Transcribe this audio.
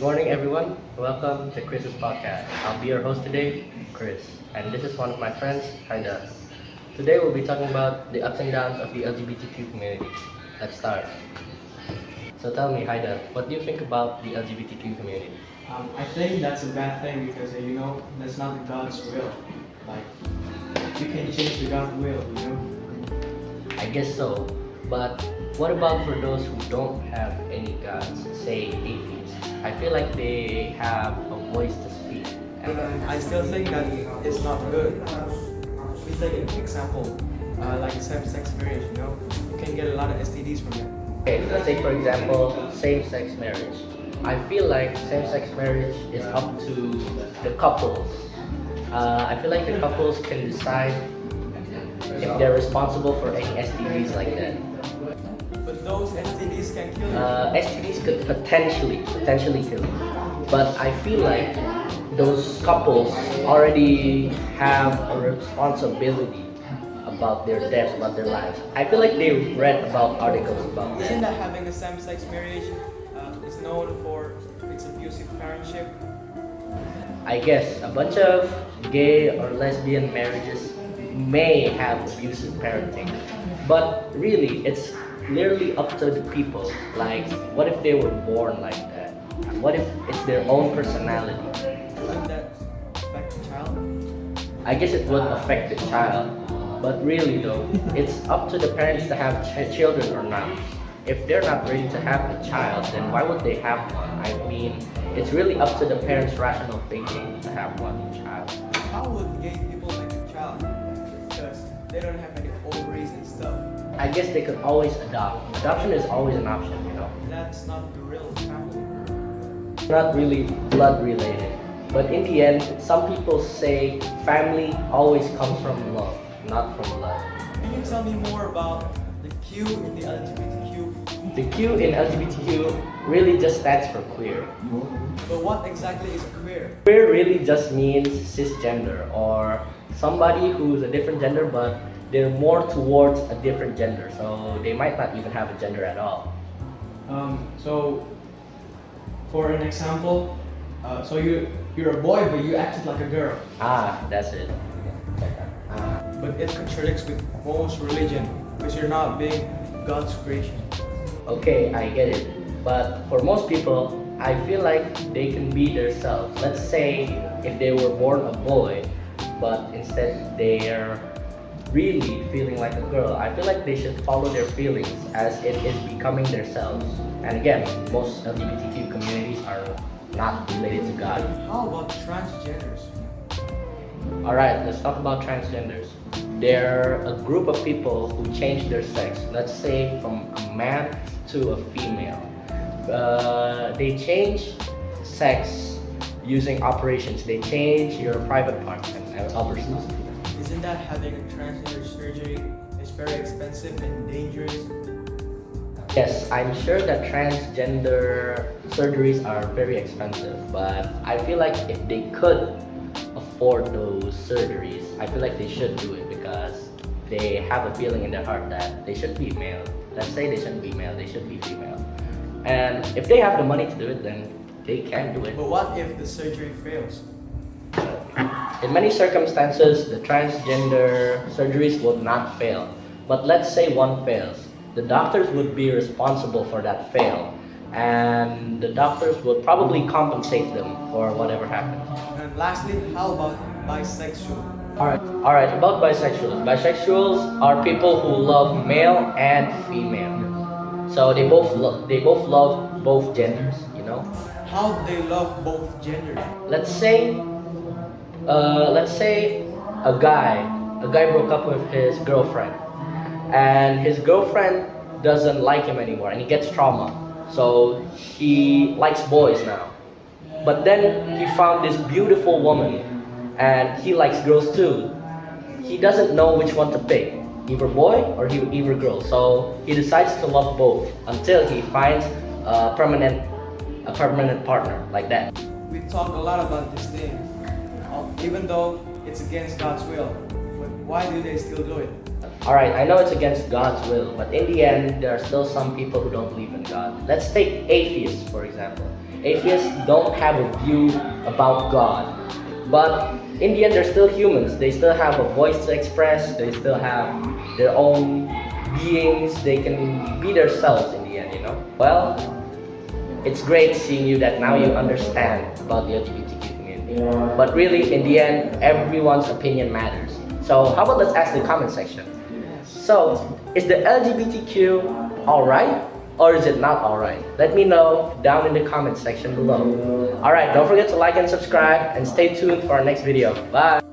Good morning, everyone. Welcome to Chris's podcast. I'll be your host today, Chris, and this is one of my friends, Haydar. Today, we'll be talking about the ups and downs of the LGBTQ community. Let's start. So tell me, Haydar, what do you think about the LGBTQ community? I think that's a bad thing because that's not God's will. Like you can change the God's will. I guess so, but what about for those who don't have any gods, say atheists? I feel like they have a voice to speak. I still think that it's not good. We take an example, like same-sex marriage. You can get a lot of STDs from it. Okay, let's take for example same-sex marriage. I feel like same-sex marriage is up to the couples. I feel like the couples can decide if they're responsible for any STDs like that. But those STDs can kill you. STDs could potentially kill you. But I feel like those couples already have a responsibility about their deaths, about their lives. I feel like they've read about articles about that. Isn't that having a same-sex marriage is known for its abusive parentship? I guess a bunch of gay or lesbian marriages may have abusive parenting, but really it's clearly up to the people. Like, what if they were born like that? What if it's their own personality? Wouldn't that affect the child? I guess it would affect the child, but really though, it's up to the parents to have children or not. If they're not ready to have a child, then why would they have one? I mean, it's really up to the parents' rational thinking to have one child. How would gay people make a child? Because they don't have any ovaries and stuff. I guess they could always adopt. Adoption is always an option. That's not the real family. Not really blood related. But in the end, some people say family always comes from love, not from blood. Can you tell me more about the Q in the LGBTQ? The Q in LGBTQ really just stands for queer. But what exactly is queer? Queer really just means cisgender, or somebody who's a different gender but they're more towards a different gender, so they might not even have a gender at all. So for an example, so you're a boy but you acted like a girl. That's it. But it contradicts with most religion, because you're not being God's creation. Okay, I get it. But for most people, I feel like they can be themselves. Let's say if they were born a boy, but instead they're really feeling like a girl, I feel like they should follow their feelings as it is becoming themselves. And again, most LGBTQ communities are not related to God. How about transgenders? Alright, let's talk about transgenders. They're a group of people who change their sex, let's say from a man to a female. They change sex using operations. They change your private parts and others. Isn't that having a transgender surgery is very expensive and dangerous? Yes, I'm sure that transgender surgeries are very expensive, but I feel like if they could afford those surgeries, I feel like they should do it because they have a feeling in their heart that they should be male. Let's say they shouldn't be male, they should be female. And if they have the money to do it, then they can do it. But what if the surgery fails? In many circumstances, the transgender surgeries will not fail. But let's say one fails. The doctors would be responsible for that fail. And the doctors will probably compensate them for whatever happened. And lastly, how about bisexual? Alright, about bisexuals. Bisexuals are people who love male and female. So they both love both genders, How do they love both genders? Let's say a guy broke up with his girlfriend, and his girlfriend doesn't like him anymore, and he gets trauma. So he likes boys now. But then he found this beautiful woman, and he likes girls too. He doesn't know which one to pick, either boy or either girl. So he decides to love both until he finds a permanent partner like that. We talk a lot about this thing, even though it's against God's will. But why do they still do it? Alright, I know it's against God's will, but in the end, there are still some people who don't believe in God. Let's take atheists, for example. Atheists don't have a view about God. But in the end, they're still humans. They still have a voice to express. They still have their own beings. They can be themselves in the end, you know? Well, it's great seeing you that now you understand about the LGBTQ community. But really, in the end, everyone's opinion matters. So how about let's ask the comment section. So, is the LGBTQ alright or is it not alright? Let me know down in the comment section below. Alright, don't forget to like and subscribe and stay tuned for our next video. Bye!